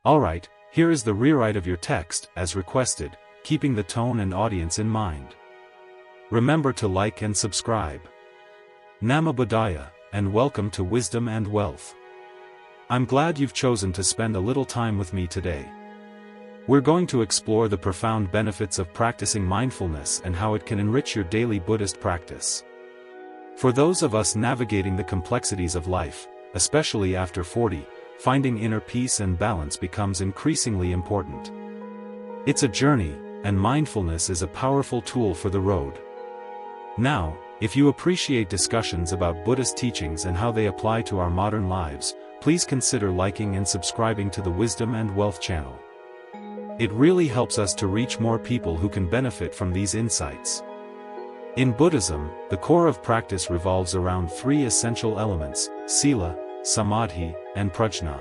Alright, here is the rewrite of your text, as requested, keeping the tone and audience in mind. Remember to like and subscribe. Nama Buddhaya, and welcome to Wisdom and Wealth. I'm glad you've chosen to spend a little time with me today. We're going to explore the profound benefits of practicing mindfulness and how it can enrich your daily Buddhist practice. For those of us navigating the complexities of life, especially after 40, finding inner peace and balance becomes increasingly important. It's a journey, and mindfulness is a powerful tool for the road. Now, if you appreciate discussions about Buddhist teachings and how they apply to our modern lives, please consider liking and subscribing to the Wisdom and Wealth channel. It really helps us to reach more people who can benefit from these insights. In Buddhism, the core of practice revolves around three essential elements: sila, samadhi, and prajna.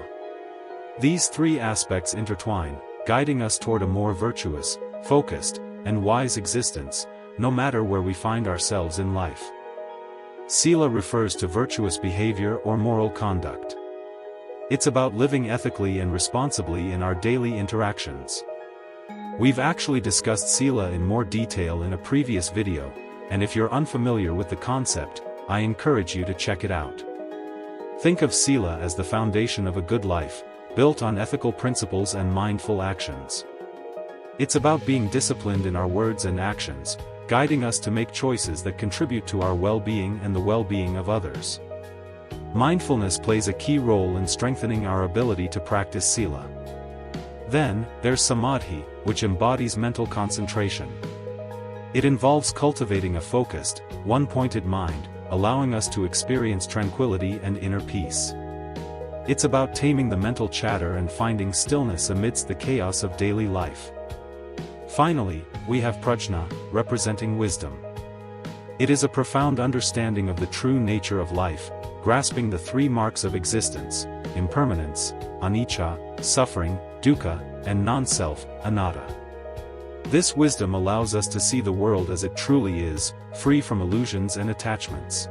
These three aspects intertwine, guiding us toward a more virtuous, focused, and wise existence, no matter where we find ourselves in life. Sila refers to virtuous behavior or moral conduct. It's about living ethically and responsibly in our daily interactions. We've actually discussed sila in more detail in a previous video, and if you're unfamiliar with the concept, I encourage you to check it out. Think of sila as the foundation of a good life, built on ethical principles and mindful actions. It's about being disciplined in our words and actions, guiding us to make choices that contribute to our well-being and the well-being of others. Mindfulness plays a key role in strengthening our ability to practice sila. Then, there's samadhi, which embodies mental concentration. It involves cultivating a focused, one-pointed mind, allowing us to experience tranquility and inner peace. It's about taming the mental chatter and finding stillness amidst the chaos of daily life. Finally, we have prajna, representing wisdom. It is a profound understanding of the true nature of life, grasping the three marks of existence: impermanence, anicca, suffering, dukkha, and non-self, anatta. This wisdom allows us to see the world as it truly is, free from illusions and attachments.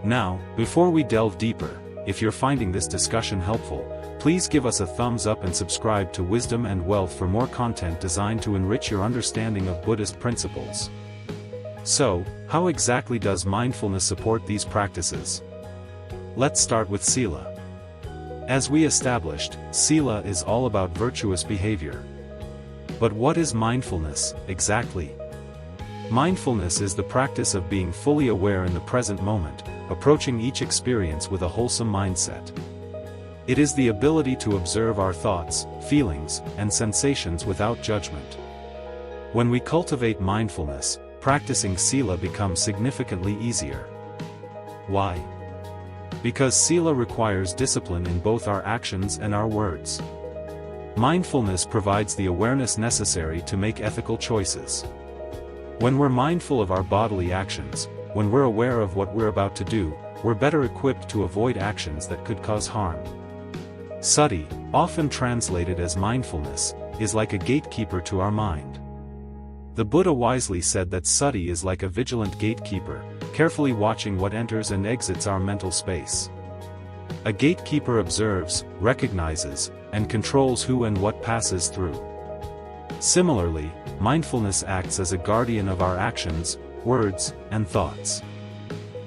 Now, before we delve deeper, if you're finding this discussion helpful, please give us a thumbs up and subscribe to Wisdom and Wealth for more content designed to enrich your understanding of Buddhist principles. So, how exactly does mindfulness support these practices? Let's start with sila. As we established, sila is all about virtuous behavior. But what is mindfulness, exactly? Mindfulness is the practice of being fully aware in the present moment, approaching each experience with a wholesome mindset. It is the ability to observe our thoughts, feelings, and sensations without judgment. When we cultivate mindfulness, practicing sila becomes significantly easier. Why? Because sila requires discipline in both our actions and our words. Mindfulness provides the awareness necessary to make ethical choices. When we're mindful of our bodily actions, when we're aware of what we're about to do, we're better equipped to avoid actions that could cause harm. Sati, often translated as mindfulness, is like a gatekeeper to our mind. The Buddha wisely said that sati is like a vigilant gatekeeper, carefully watching what enters and exits our mental space. A gatekeeper observes, recognizes, and controls who and what passes through. Similarly, mindfulness acts as a guardian of our actions, words, and thoughts.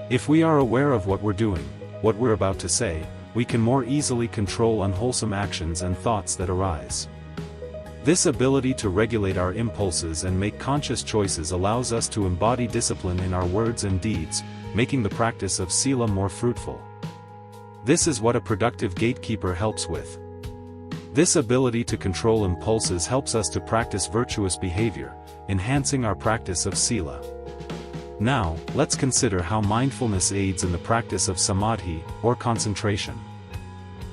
If we are aware of what we're doing, what we're about to say, we can more easily control unwholesome actions and thoughts that arise. This ability to regulate our impulses and make conscious choices allows us to embody discipline in our words and deeds, making the practice of sila more fruitful. This is what a productive gatekeeper helps with. This ability to control impulses helps us to practice virtuous behavior, enhancing our practice of sila. Now, let's consider how mindfulness aids in the practice of samadhi, or concentration.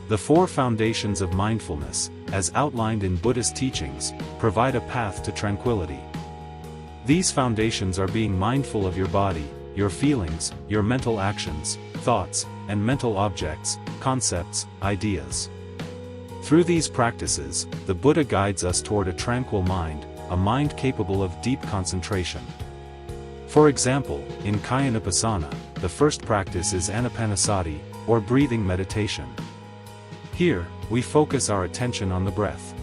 The four foundations of mindfulness, as outlined in Buddhist teachings, provide a path to tranquility. These foundations are being mindful of your body, your feelings, your mental actions, thoughts, and mental objects, concepts, ideas. Through these practices, the Buddha guides us toward a tranquil mind, a mind capable of deep concentration. For example, in Kayanupassana, the first practice is anapanasati, or breathing meditation. Here, we focus our attention on the breath.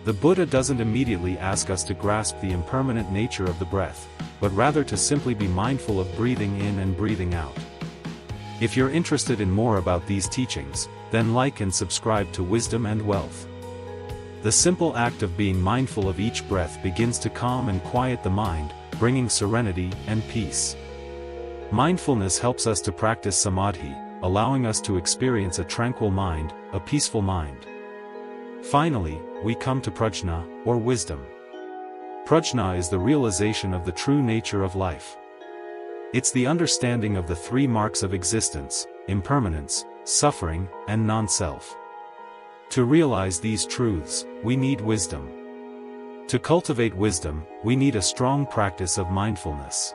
The Buddha doesn't immediately ask us to grasp the impermanent nature of the breath, but rather to simply be mindful of breathing in and breathing out. If you're interested in more about these teachings, then like and subscribe to Wisdom and Wealth. The simple act of being mindful of each breath begins to calm and quiet the mind, bringing serenity and peace. Mindfulness helps us to practice samadhi, allowing us to experience a tranquil mind, a peaceful mind. Finally, we come to prajna, or wisdom. Prajna is the realization of the true nature of life. It's the understanding of the three marks of existence: impermanence, suffering, and non-self. To realize these truths, we need wisdom. To cultivate wisdom, we need a strong practice of mindfulness.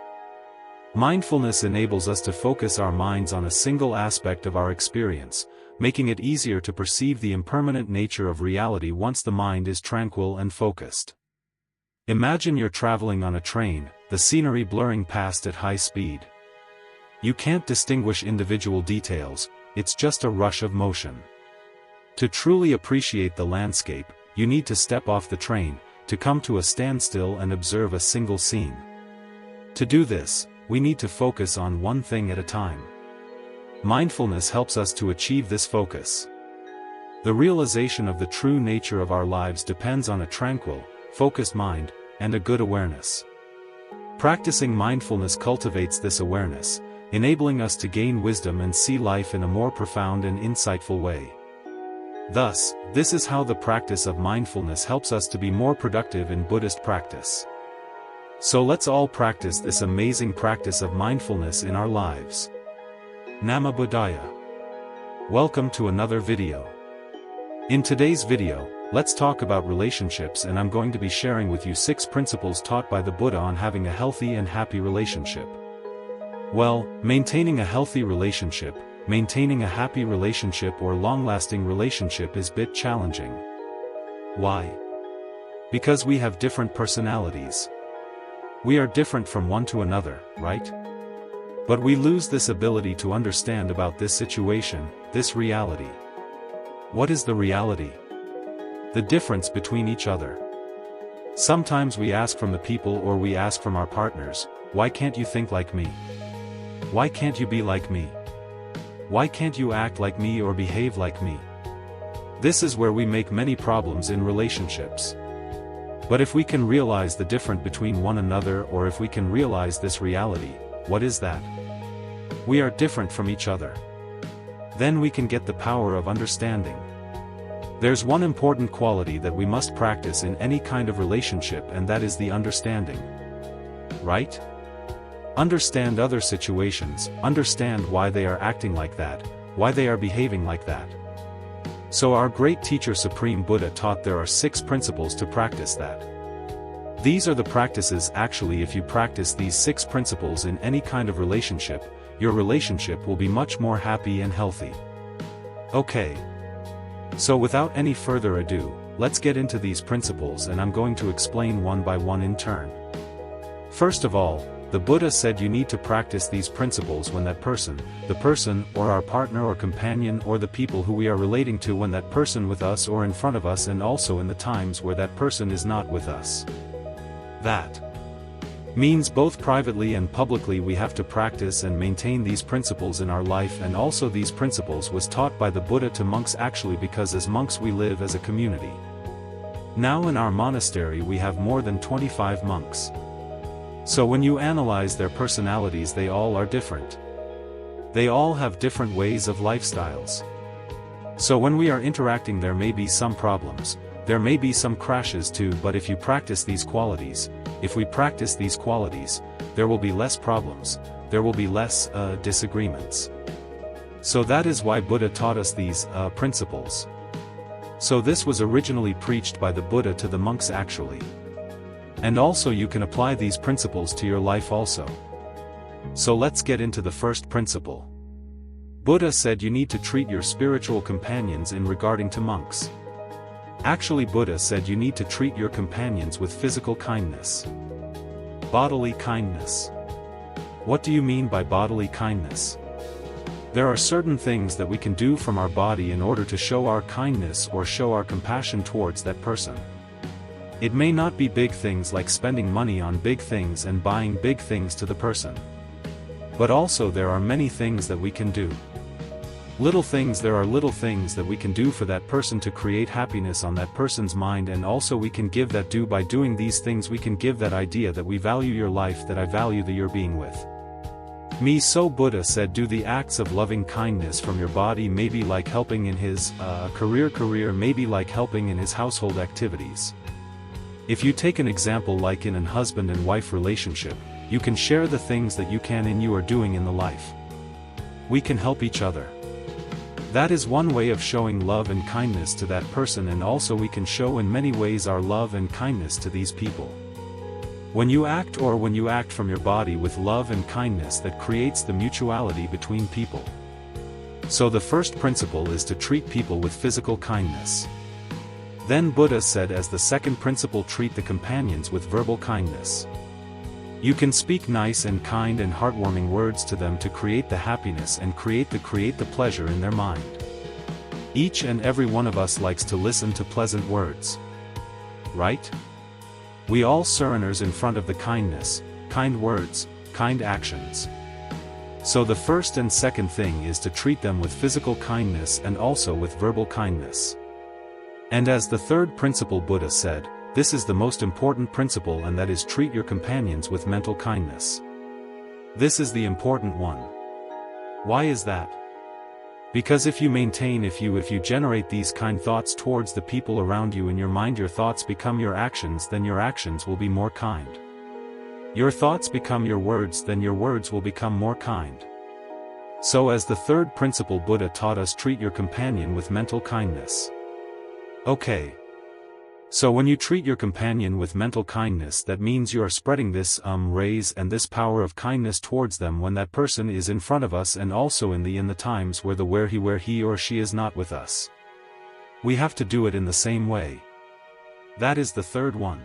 Mindfulness enables us to focus our minds on a single aspect of our experience, making it easier to perceive the impermanent nature of reality once the mind is tranquil and focused. Imagine you're traveling on a train, the scenery blurring past at high speed. You can't distinguish individual details, it's just a rush of motion. To truly appreciate the landscape, you need to step off the train, to come to a standstill and observe a single scene. To do this, we need to focus on one thing at a time. Mindfulness helps us to achieve this focus. The realization of the true nature of our lives depends on a tranquil, focused mind, and a good awareness. Practicing mindfulness cultivates this awareness, enabling us to gain wisdom and see life in a more profound and insightful way. Thus, this is how the practice of mindfulness helps us to be more productive in Buddhist practice. So let's all practice this amazing practice of mindfulness in our lives. Namo Buddhaya. Welcome to another video. In today's video, let's talk about relationships, and I'm going to be sharing with you 6 principles taught by the Buddha on having a healthy and happy relationship. Well, maintaining a healthy relationship, maintaining a happy relationship or long-lasting relationship is a bit challenging. Why? Because we have different personalities. We are different from one to another, right? But we lose this ability to understand about this situation, this reality. What is the reality? The difference between each other. Sometimes we ask from the people, or we ask from our partners, why can't you think like me? Why can't you be like me? Why can't you act like me or behave like me? This is where we make many problems in relationships. But if we can realize the difference between one another, or if we can realize this reality, what is that? We are different from each other. Then we can get the power of understanding. There's one important quality that we must practice in any kind of relationship, and that is the understanding. Right? Understand other situations, understand why they are acting like that, why they are behaving like that. So our great teacher Supreme Buddha taught there are 6 principles to practice that. These are the practices. Actually, if you practice these 6 principles in any kind of relationship, your relationship will be much more happy and healthy. Okay. So without any further ado, let's get into these principles, and I'm going to explain one by one in turn. First of all, the Buddha said you need to practice these principles when that person, the person or our partner or companion or the people who we are relating to, when that person with us or in front of us, and also in the times where that person is not with us. That means both privately and publicly we have to practice and maintain these principles in our life. And also these principles was taught by the Buddha to monks, actually, because as monks we live as a community. Now in our monastery we have more than 25 monks. So when you analyze their personalities, they all are different. They all have different ways of lifestyles. So when we are interacting, there may be some problems, there may be some crashes too, but if you practice these qualities, if we practice these qualities, there will be less problems, there will be less disagreements. So that is why Buddha taught us these principles. So this was originally preached by the Buddha to the monks, actually. And also you can apply these principles to your life also. So let's get into the first principle. Buddha said you need to treat your spiritual companions in regarding to monks. Actually, Buddha said you need to treat your companions with physical kindness. Bodily kindness. What do you mean by bodily kindness? There are certain things that we can do from our body in order to show our kindness or show our compassion towards that person. It may not be big things like spending money on big things and buying big things to the person. But also there are many things that we can do. There are little things that we can do for that person to create happiness on that person's mind, and also we can give that by doing these things we can give that idea that we value your life, that I value the you're being with me. So Buddha said, do the acts of loving kindness from your body, maybe like helping in his career, maybe like helping in his household activities. If you take an example like in an husband and wife relationship, you can share the things that you can and you are doing in the life. We can help each other. That is one way of showing love and kindness to that person, and also we can show in many ways our love and kindness to these people. When you act from your body with love and kindness, that creates the mutuality between people. So the first principle is to treat people with physical kindness. Then Buddha said as the second principle, treat the companions with verbal kindness. You can speak nice and kind and heartwarming words to them to create the happiness and create the pleasure in their mind. Each and every one of us likes to listen to pleasant words. Right? We all surrenders in front of the kindness, kind words, kind actions. So the first and second thing is to treat them with physical kindness and also with verbal kindness. And as the third principle, Buddha said, this is the most important principle, and that is treat your companions with mental kindness. This is the important one. Why is that? Because if you generate these kind thoughts towards the people around you in your mind, your thoughts become your actions, then your actions will be more kind. Your thoughts become your words, then your words will become more kind. So as the third principle, Buddha taught us, treat your companion with mental kindness. Okay. So when you treat your companion with mental kindness, that means you are spreading this rays and this power of kindness towards them when that person is in front of us, and also in the times where he or she is not with us. We have to do it in the same way. That is the third one.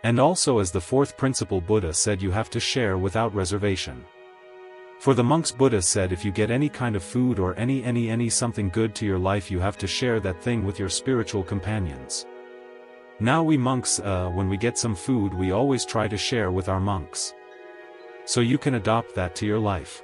And also as the fourth principle, Buddha said you have to share without reservation. For the monks, Buddha said if you get any kind of food or any something good to your life, you have to share that thing with your spiritual companions. Now we monks, when we get some food, we always try to share with our monks. So you can adopt that to your life.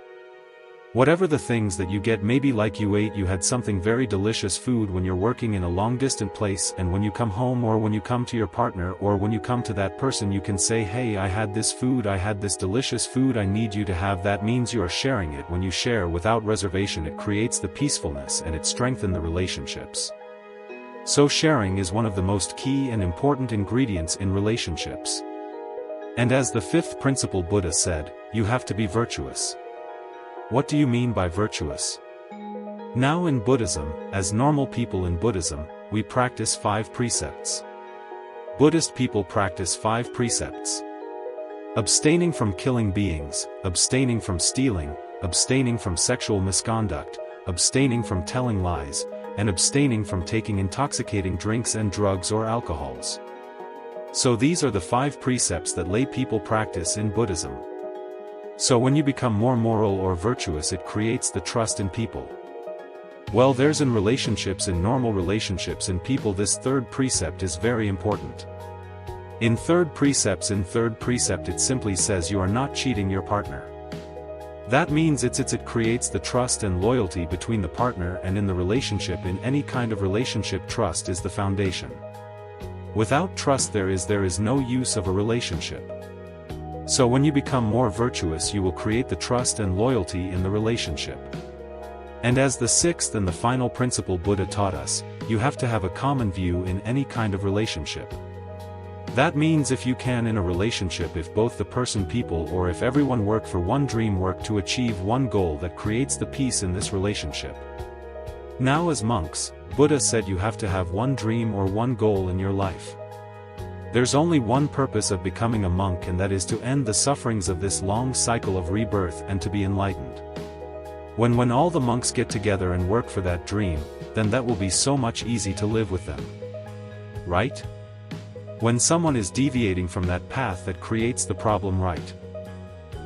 Whatever the things that you get, maybe like you had something very delicious food when you're working in a long distant place, and when you come home or when you come to your partner or when you come to that person, you can say, hey, I had this food, I had this delicious food, I need you to have that. Means you are sharing it. When you share without reservation, it creates the peacefulness and it strengthens the relationships. So sharing is one of the most key and important ingredients in relationships. And as the fifth principle, Buddha said, you have to be virtuous. What do you mean by virtuous? Now in Buddhism, as normal people in Buddhism, we practice 5 precepts. Buddhist people practice 5 precepts. Abstaining from killing beings, abstaining from stealing, abstaining from sexual misconduct, abstaining from telling lies, and abstaining from taking intoxicating drinks and drugs or alcohols. So these are the 5 precepts that lay people practice in Buddhism. So when you become more moral or virtuous, it creates the trust in people. Well, there's in relationships, in normal relationships in people, this third precept is very important. In third precept it simply says you are not cheating your partner. That means it creates the trust and loyalty between the partner, and in the relationship, in any kind of relationship, trust is the foundation. Without trust there is no use of a relationship. So when you become more virtuous, you will create the trust and loyalty in the relationship. And as the sixth and the final principle, Buddha taught us, you have to have a common view in any kind of relationship. That means if you can in a relationship, if both the people or if everyone work for one dream, work to achieve one goal, that creates the peace in this relationship. Now as monks, Buddha said you have to have one dream or one goal in your life. There's only one purpose of becoming a monk, and that is to end the sufferings of this long cycle of rebirth and to be enlightened. When all the monks get together and work for that dream, then that will be so much easy to live with them. Right? When someone is deviating from that path, that creates the problem, right?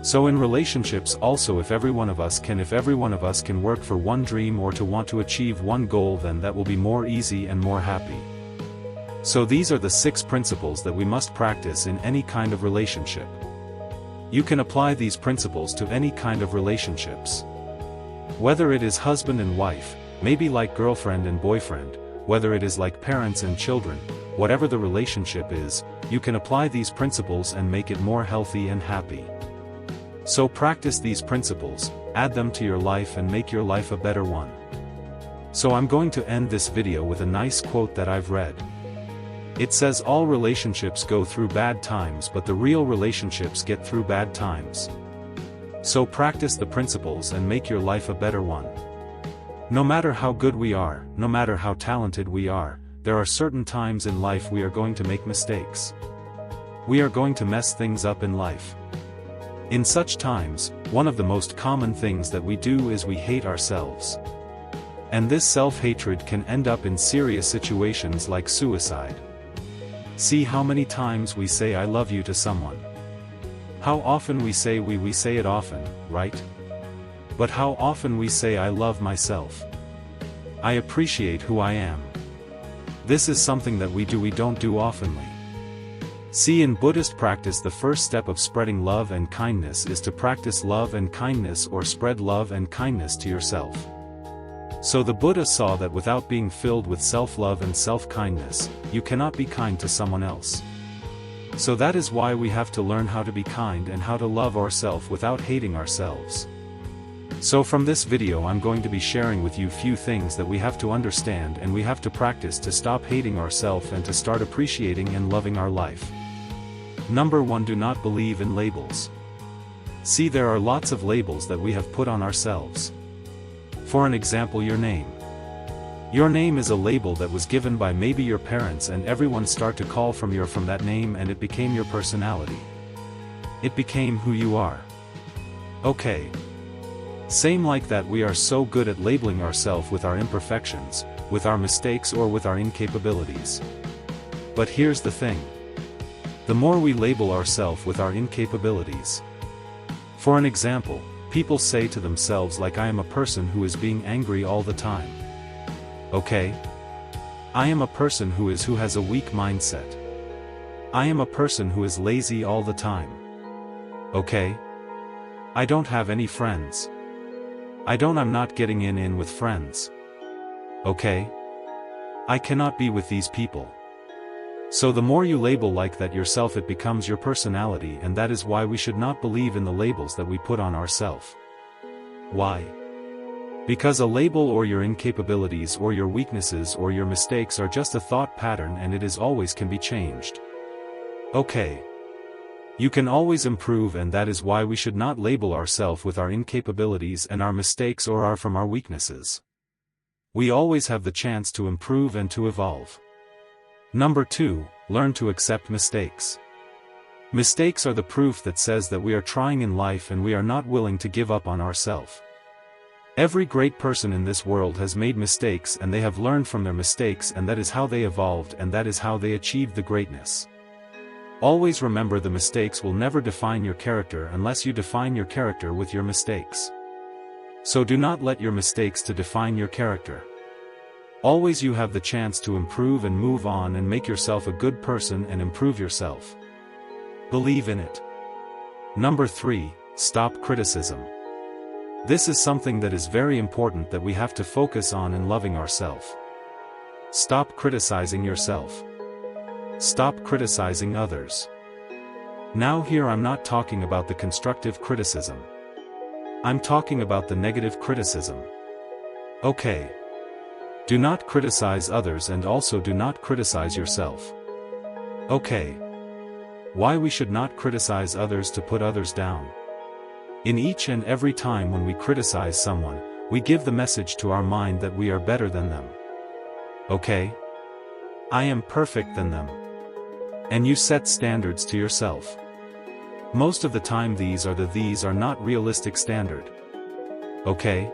So in relationships also, if every one of us can work for one dream or to want to achieve one goal, then that will be more easy and more happy. So these are the 6 principles that we must practice in any kind of relationship. You can apply these principles to any kind of relationships. Whether it is husband and wife, maybe like girlfriend and boyfriend, whether it is like parents and children, whatever the relationship is, you can apply these principles and make it more healthy and happy. So practice these principles, add them to your life and make your life a better one. So I'm going to end this video with a nice quote that I've read. It says, all relationships go through bad times, but the real relationships get through bad times. So practice the principles and make your life a better one. No matter how good we are, no matter how talented we are, there are certain times in life we are going to make mistakes. We are going to mess things up in life. In such times, one of the most common things that we do is we hate ourselves. And this self-hatred can end up in serious situations like suicide. See how many times we say I love you to someone. How often we say we say it often, right? But how often we say I love myself. I appreciate who I am. This is something that we don't do oftenly. See, in Buddhist practice, the first step of spreading love and kindness is to practice love and kindness, or spread love and kindness to yourself. So the Buddha saw that without being filled with self-love and self-kindness, you cannot be kind to someone else. So that is why we have to learn how to be kind and how to love ourselves without hating ourselves. So from this video I'm going to be sharing with you few things that we have to understand and we have to practice to stop hating ourselves and to start appreciating and loving our life. Number 1. Do not believe in labels. See, there are lots of labels that we have put on ourselves. For an example, your name. Your name is a label that was given by maybe your parents, and everyone start to call from that name, and it became your personality. It became who you are. Okay. Same like that, we are so good at labeling ourselves with our imperfections, with our mistakes, or with our incapabilities. But here's the thing. The more we label ourselves with our incapabilities. For an example, people say to themselves like, I am a person who is being angry all the time. Okay? I am a person who has a weak mindset. I am a person who is lazy all the time. Okay? I don't have any friends. I'm not getting in with friends. Okay? I cannot be with these people. So the more you label like that yourself, it becomes your personality, and that is why we should not believe in the labels that we put on ourselves. Why? Because a label or your incapabilities or your weaknesses or your mistakes are just a thought pattern, and it is always can be changed. Okay. You can always improve, and that is why we should not label ourselves with our incapabilities and our mistakes or from our weaknesses. We always have the chance to improve and to evolve. Number 2, learn to accept mistakes. Mistakes are the proof that says that we are trying in life and we are not willing to give up on ourselves. Every great person in this world has made mistakes, and they have learned from their mistakes, and that is how they evolved, and that is how they achieved the greatness. Always remember, the mistakes will never define your character unless you define your character with your mistakes. So do not let your mistakes to define your character. Always you have the chance to improve and move on and make yourself a good person and improve yourself. Believe in it. Number 3, stop criticism. This is something that is very important that we have to focus on in loving ourselves. Stop criticizing yourself. Stop criticizing others. Now here I'm not talking about the constructive criticism. I'm talking about the negative criticism. Okay. Do not criticize others, and also do not criticize yourself. Okay. Why we should not criticize others? To put others down. In each and every time when we criticize someone, we give the message to our mind that we are better than them. Okay? I am perfect than them. And you set standards to yourself. Most of the time these are not realistic standard. Okay?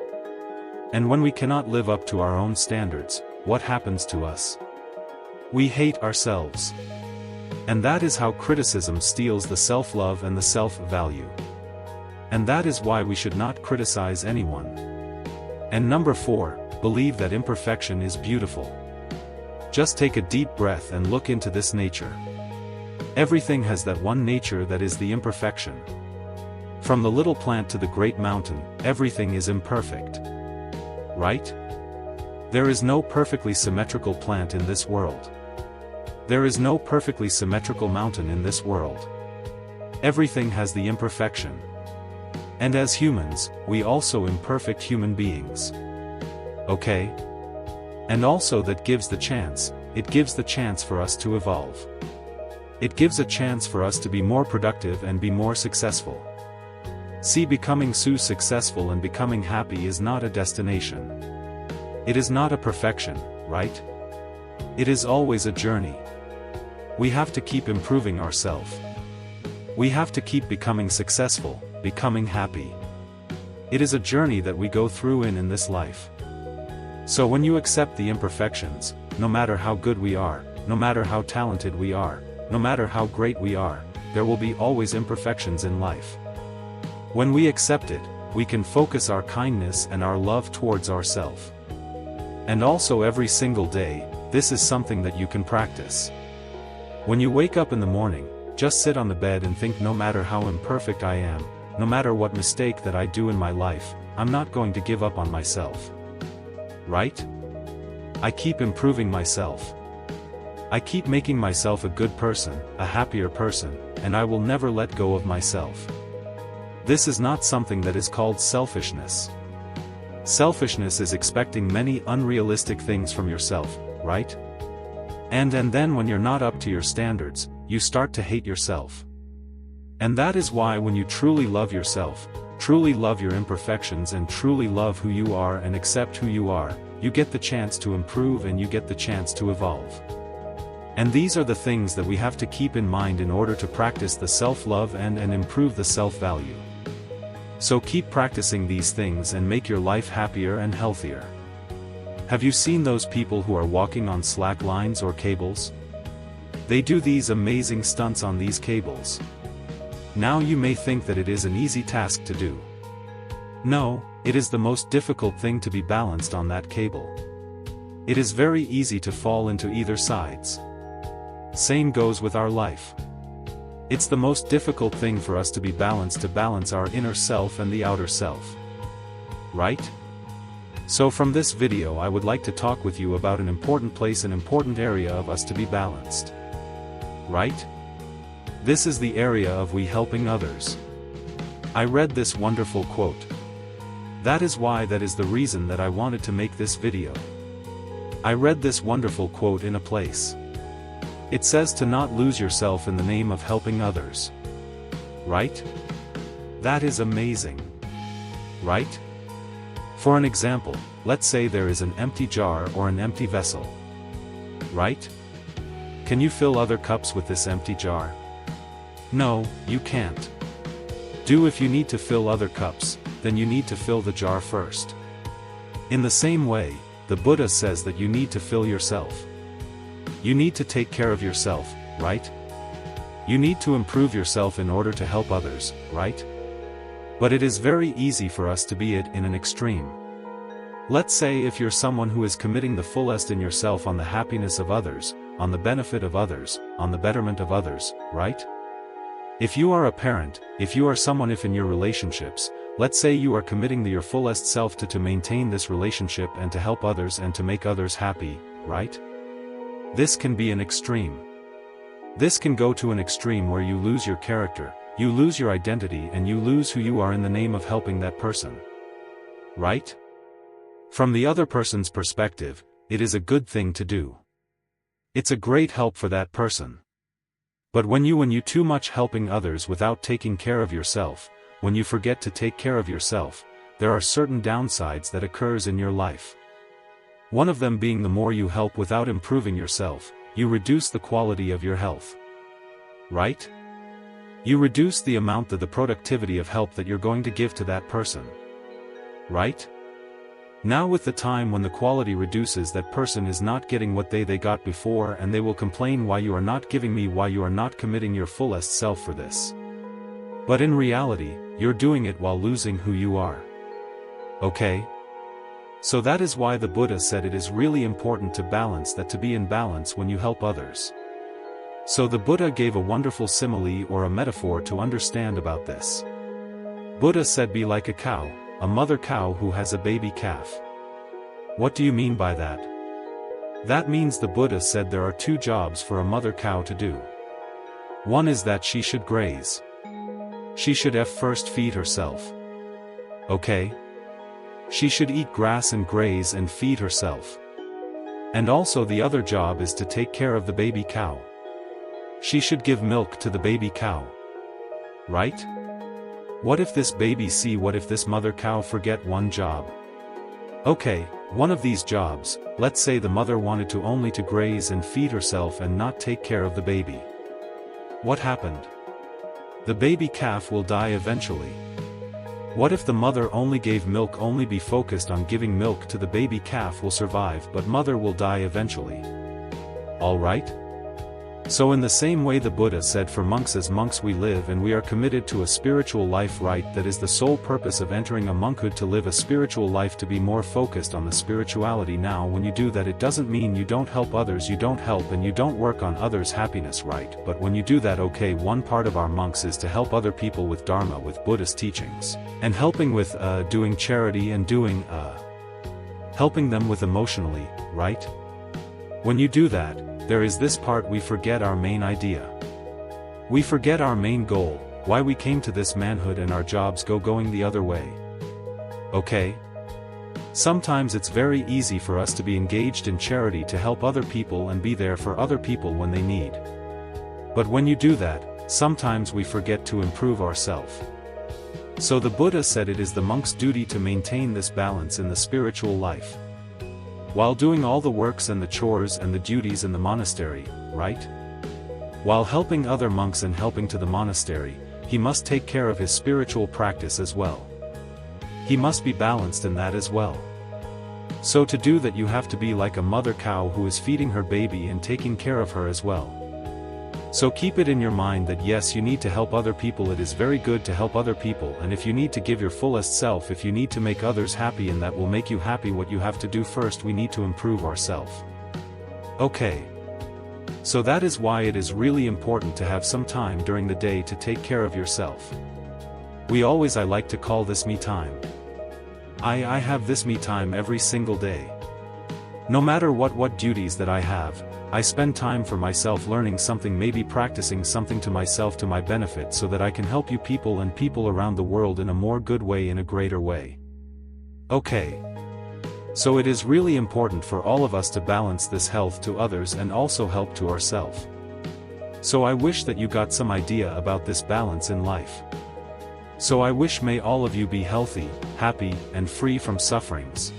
And when we cannot live up to our own standards, what happens to us? We hate ourselves. And that is how criticism steals the self-love and the self-value. And that is why we should not criticize anyone. And number 4, believe that imperfection is beautiful. Just take a deep breath and look into this nature. Everything has that one nature that is the imperfection. From the little plant to the great mountain, everything is imperfect. Right? There is no perfectly symmetrical plant in this world. There is no perfectly symmetrical mountain in this world. Everything has the imperfection. And as humans, we also imperfect human beings. Okay? And also that gives the chance, it gives the chance for us to evolve. It gives a chance for us to be more productive and be more successful. See, becoming so successful and becoming happy is not a destination. It is not a perfection, right? It is always a journey. We have to keep improving ourselves. We have to keep becoming successful, becoming happy. It is a journey that we go through in this life. So when you accept the imperfections, no matter how good we are, no matter how talented we are, no matter how great we are, there will be always imperfections in life. When we accept it, we can focus our kindness and our love towards ourselves. And also every single day, this is something that you can practice. When you wake up in the morning, just sit on the bed and think, no matter how imperfect I am, no matter what mistake that I do in my life, I'm not going to give up on myself. Right? I keep improving myself. I keep making myself a good person, a happier person, and I will never let go of myself. This is not something that is called selfishness. Selfishness is expecting many unrealistic things from yourself, right? And then when you're not up to your standards, you start to hate yourself. And that is why when you truly love yourself, truly love your imperfections and truly love who you are and accept who you are, you get the chance to improve and you get the chance to evolve. And these are the things that we have to keep in mind in order to practice the self-love and improve the self-value. So keep practicing these things and make your life happier and healthier. Have you seen those people who are walking on slack lines or cables? They do these amazing stunts on these cables. Now you may think that it is an easy task to do. No, it is the most difficult thing to be balanced on that cable. It is very easy to fall into either sides. Same goes with our life. It's the most difficult thing for us to be balanced, to balance our inner self and the outer self. Right? So from this video I would like to talk with you about an important place, an important area of us to be balanced. Right? This is the area of we helping others. I read this wonderful quote. That is the reason that I wanted to make this video. I read this wonderful quote in a place. It says to not lose yourself in the name of helping others. Right? That is amazing. Right? For an example, let's say there is an empty jar or an empty vessel. Right? Can you fill other cups with this empty jar? No, you can't. If you need to fill other cups, then you need to fill the jar first. In the same way, the Buddha says that you need to fill yourself. You need to take care of yourself, right? You need to improve yourself in order to help others, right? But it is very easy for us to be it in an extreme. Let's say if you're someone who is committing the fullest in yourself on the happiness of others, on the benefit of others, on the betterment of others, right? If you are a parent, if you are someone, if in your relationships, let's say you are committing your fullest self to maintain this relationship and to help others and to make others happy, right? This can be an extreme. This can go to an extreme where you lose your character, you lose your identity and you lose who you are in the name of helping that person. Right? From the other person's perspective, it is a good thing to do. It's a great help for that person. But when you too much helping others without taking care of yourself, when you forget to take care of yourself, there are certain downsides that occurs in your life. One of them being the more you help without improving yourself, you reduce the quality of your health. Right? You reduce the amount, the productivity of help that you're going to give to that person. Right? Now with the time when the quality reduces, that person is not getting what they got before, and they will complain, why you are not giving me, why you are not committing your fullest self for this. But in reality, you're doing it while losing who you are. Okay? So that is why the Buddha said it is really important to balance that, to be in balance when you help others. So the Buddha gave a wonderful simile or a metaphor to understand about this. Buddha said, be like a cow, a mother cow who has a baby calf. What do you mean by that? That means the Buddha said there are two jobs for a mother cow to do. One is that she should graze. She should first feed herself. Okay? She should eat grass and graze and feed herself. And also the other job is to take care of the baby cow. She should give milk to the baby cow. Right? What if this what if this mother cow forget one job? Okay, one of these jobs, let's say the mother wanted to only to graze and feed herself and not take care of the baby. What happened? The baby calf will die eventually. What if the mother only gave milk, only be focused on giving milk to the baby calf will survive, but mother will die eventually? Alright? So in the same way the Buddha said, for monks, as monks we live and we are committed to a spiritual life, right? That is the sole purpose of entering a monkhood, to live a spiritual life, to be more focused on the spirituality. Now when you do that, it doesn't mean you don't help others, you don't help and you don't work on others' happiness, right? But when you do that, okay, one part of our monks is to help other people with Dharma, with Buddhist teachings, and helping with doing charity and doing helping them with emotionally, right? When you do that, there is this part we forget our main idea. We forget our main goal, why we came to this manhood, and our jobs going the other way. Okay? Sometimes it's very easy for us to be engaged in charity, to help other people and be there for other people when they need. But when you do that, sometimes we forget to improve ourselves. So the Buddha said it is the monk's duty to maintain this balance in the spiritual life, while doing all the works and the chores and the duties in the monastery, right? While helping other monks and helping to the monastery, he must take care of his spiritual practice as well. He must be balanced in that as well. So to do that, you have to be like a mother cow who is feeding her baby and taking care of her as well. So keep it in your mind that yes, you need to help other people, it is very good to help other people, and if you need to give your fullest self, if you need to make others happy and that will make you happy, what you have to do first, we need to improve ourselves. Okay. So that is why it is really important to have some time during the day to take care of yourself. I like to call this me time. I have this me time every single day. No matter what duties that I have, I spend time for myself, learning something, maybe practicing something to myself, to my benefit, so that I can help you people and people around the world in a more good way, in a greater way. Okay. So it is really important for all of us to balance this health to others and also help to ourselves. So I wish that you got some idea about this balance in life. So I wish may all of you be healthy, happy, and free from sufferings.